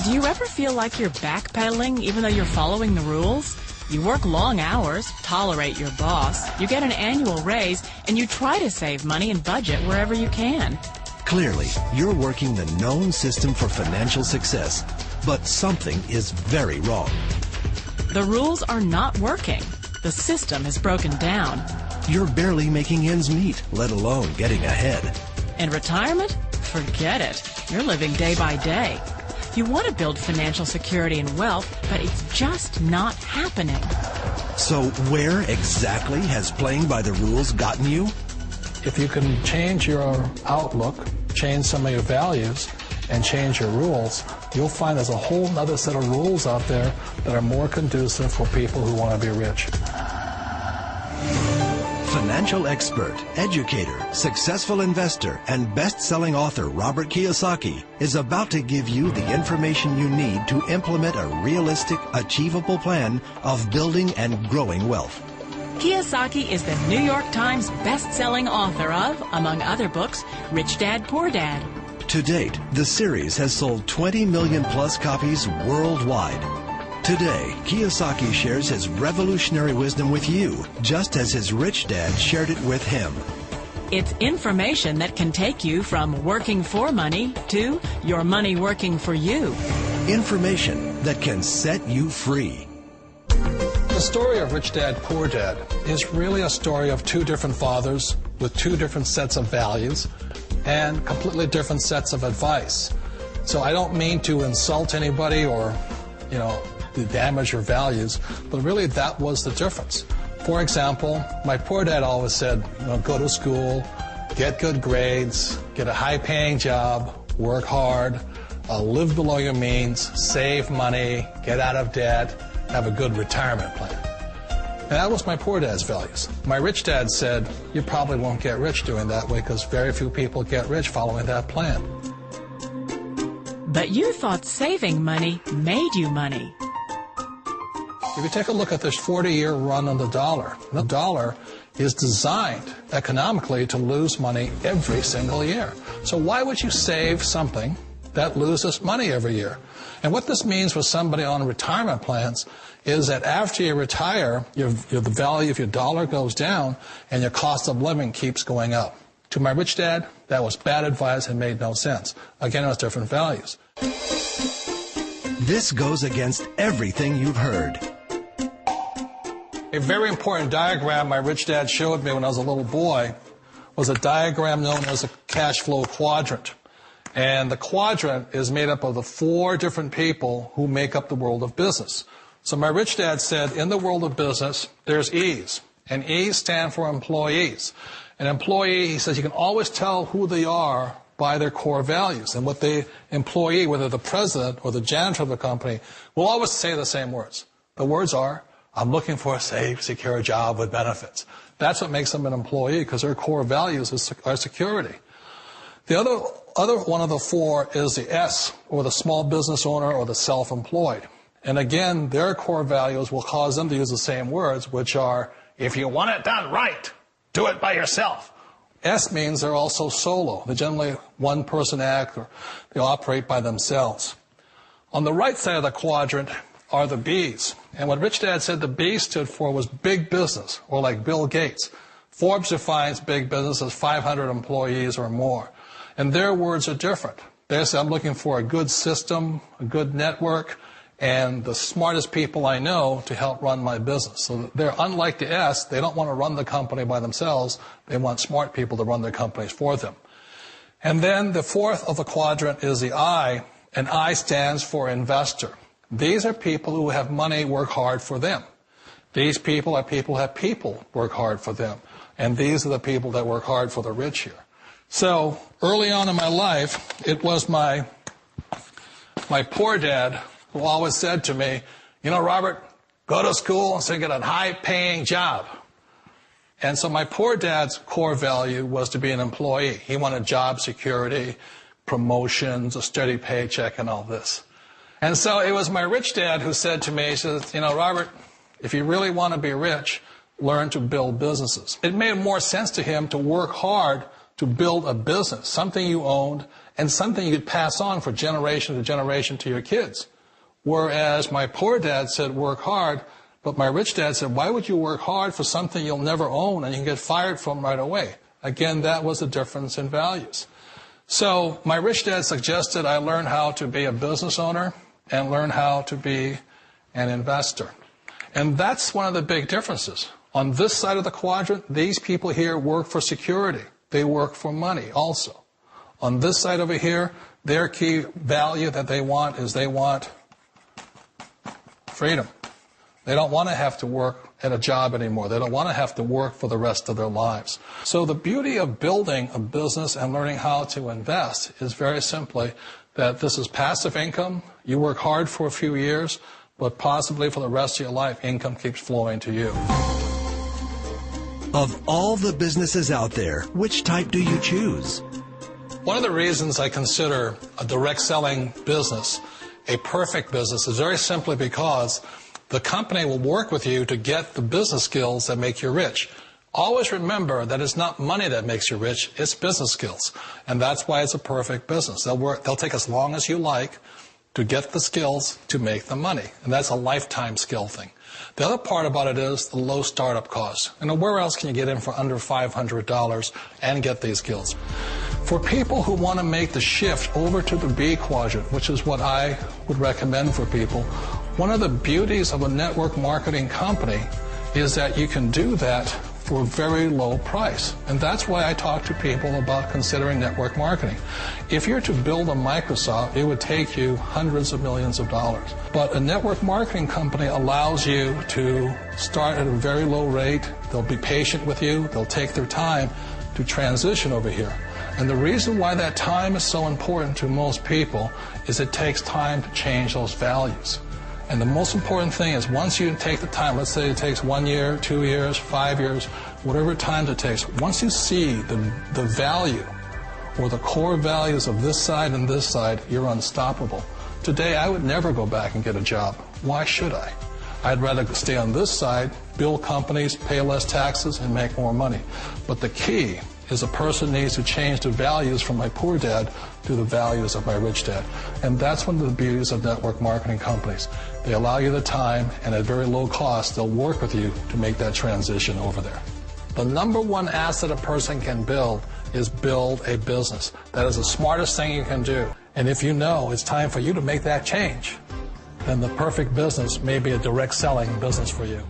Do you ever feel like you're backpedaling even though you're following the rules? You work long hours, tolerate your boss, you get an annual raise, and you try to save money and budget wherever you can. Clearly, you're working the known system for financial success, but something is very wrong. The rules are not working. The system is broken down. You're barely making ends meet, let alone getting ahead. And retirement? Forget it. You're living day by day. You want to build financial security and wealth, but it's just not happening. So where exactly has playing by the rules gotten you? If you can change your outlook, change some of your values, and change your rules, you'll find there's a whole other set of rules out there that are more conducive for people who want to be rich. Financial expert, educator, successful investor, and best-selling author Robert Kiyosaki is about to give you the information you need to implement a realistic, achievable plan of building and growing wealth. Kiyosaki is the New York Times best-selling author of, among other books, Rich Dad, Poor Dad. To date, the series has sold 20 million plus copies worldwide. Today, Kiyosaki shares his revolutionary wisdom with you, just as his rich dad shared it with him. It's information that can take you from working for money to your money working for you. Information that can set you free. The story of Rich Dad, Poor Dad is really a story of two different fathers with two different sets of values and completely different sets of advice. So I don't mean to insult anybody or, to damage your values, but really that was the difference. For example, my poor dad always said, go to school, get good grades, get a high-paying job, work hard, live below your means, save money, get out of debt, have a good retirement plan. And that was my poor dad's values. My rich dad said, you probably won't get rich doing that way because very few people get rich following that plan. But you thought saving money made you money. If you take a look at this 40-year run on the dollar is designed economically to lose money every single year. So why would you save something that loses money every year? And what this means for somebody on retirement plans is that after you retire, the value of your dollar goes down and your cost of living keeps going up. To my rich dad, that was bad advice and made no sense. Again, it was different values. This goes against everything you've heard. A very important diagram my rich dad showed me when I was a little boy was a diagram known as a cash flow quadrant. And the quadrant is made up of the 4 different people who make up the world of business. So my rich dad said, in the world of business, there's E's. And E's stand for employees. An employee, he says, you can always tell who they are by their core values. And what the employee, whether the president or the janitor of the company, will always say the same words. The words are, I'm looking for a safe, secure job with benefits. That's what makes them an employee, because their core values are security. The other one of the 4 is the S, or the small business owner or the self-employed. And again, their core values will cause them to use the same words, which are, if you want it done right, do it by yourself. S means they're also solo. They're generally one-person act, or they operate by themselves. On the right side of the quadrant are the B's. And what Rich Dad said the B stood for was big business, or like Bill Gates. Forbes defines big business as 500 employees or more. And their words are different. They say, I'm looking for a good system, a good network, and the smartest people I know to help run my business. So they're unlike the S. They don't want to run the company by themselves. They want smart people to run their companies for them. And then the 4th of the quadrant is the I, and I stands for investor. These are people who have money work hard for them. These people are people who have people work hard for them. And these are the people that work hard for the rich here. So early on in my life, it was my poor dad who always said to me, Robert, go to school and so get a high-paying job. And so my poor dad's core value was to be an employee. He wanted job security, promotions, a steady paycheck, and all this. And so it was my rich dad who said to me, he says, Robert, if you really want to be rich, learn to build businesses. It made more sense to him to work hard to build a business, something you owned and something you could pass on for generation to generation to your kids. Whereas my poor dad said work hard, but my rich dad said, why would you work hard for something you'll never own and you can get fired from right away? Again, that was the difference in values. So my rich dad suggested I learn how to be a business owner and learn how to be an investor. And that's one of the big differences. On this side of the quadrant, these people here work for security. They work for money also. On this side over here, their key value that they want is they want freedom. They don't want to have to work at a job anymore. They don't want to have to work for the rest of their lives. So the beauty of building a business and learning how to invest is very simply that this is passive income. You work hard for a few years, but possibly for the rest of your life, income keeps flowing to you. Of all the businesses out there, which type do you choose? One of the reasons I consider a direct selling business a perfect business is very simply because the company will work with you to get the business skills that make you rich. Always remember that it's not money that makes you rich, it's business skills. And that's why it's a perfect business. They'll take as long as you like to get the skills to make the money. And that's a lifetime skill thing. The other part about it is the low startup costs. And where else can you get in for under $500 and get these skills? For people who want to make the shift over to the B quadrant, which is what I would recommend for people, one of the beauties of a network marketing company is that you can do that for a very low price. And that's why I talk to people about considering network marketing. If you're to build a Microsoft, it would take you hundreds of millions of dollars. But a network marketing company allows you to start at a very low rate. They'll be patient with you. They'll take their time to transition over here. And the reason why that time is so important to most people is it takes time to change those values. And the most important thing is once you take the time, let's say it takes 1 year, 2 years, 5 years, whatever time it takes, once you see the value or the core values of this side and this side, you're unstoppable. Today, I would never go back and get a job. Why should I? I'd rather stay on this side, build companies, pay less taxes, and make more money. But the key is a person needs to change the values from my poor dad to the values of my rich dad. And that's one of the beauties of network marketing companies. They allow you the time, and at very low cost, they'll work with you to make that transition over there. The number one asset a person can build is build a business. That is the smartest thing you can do. And if you know it's time for you to make that change, then the perfect business may be a direct selling business for you.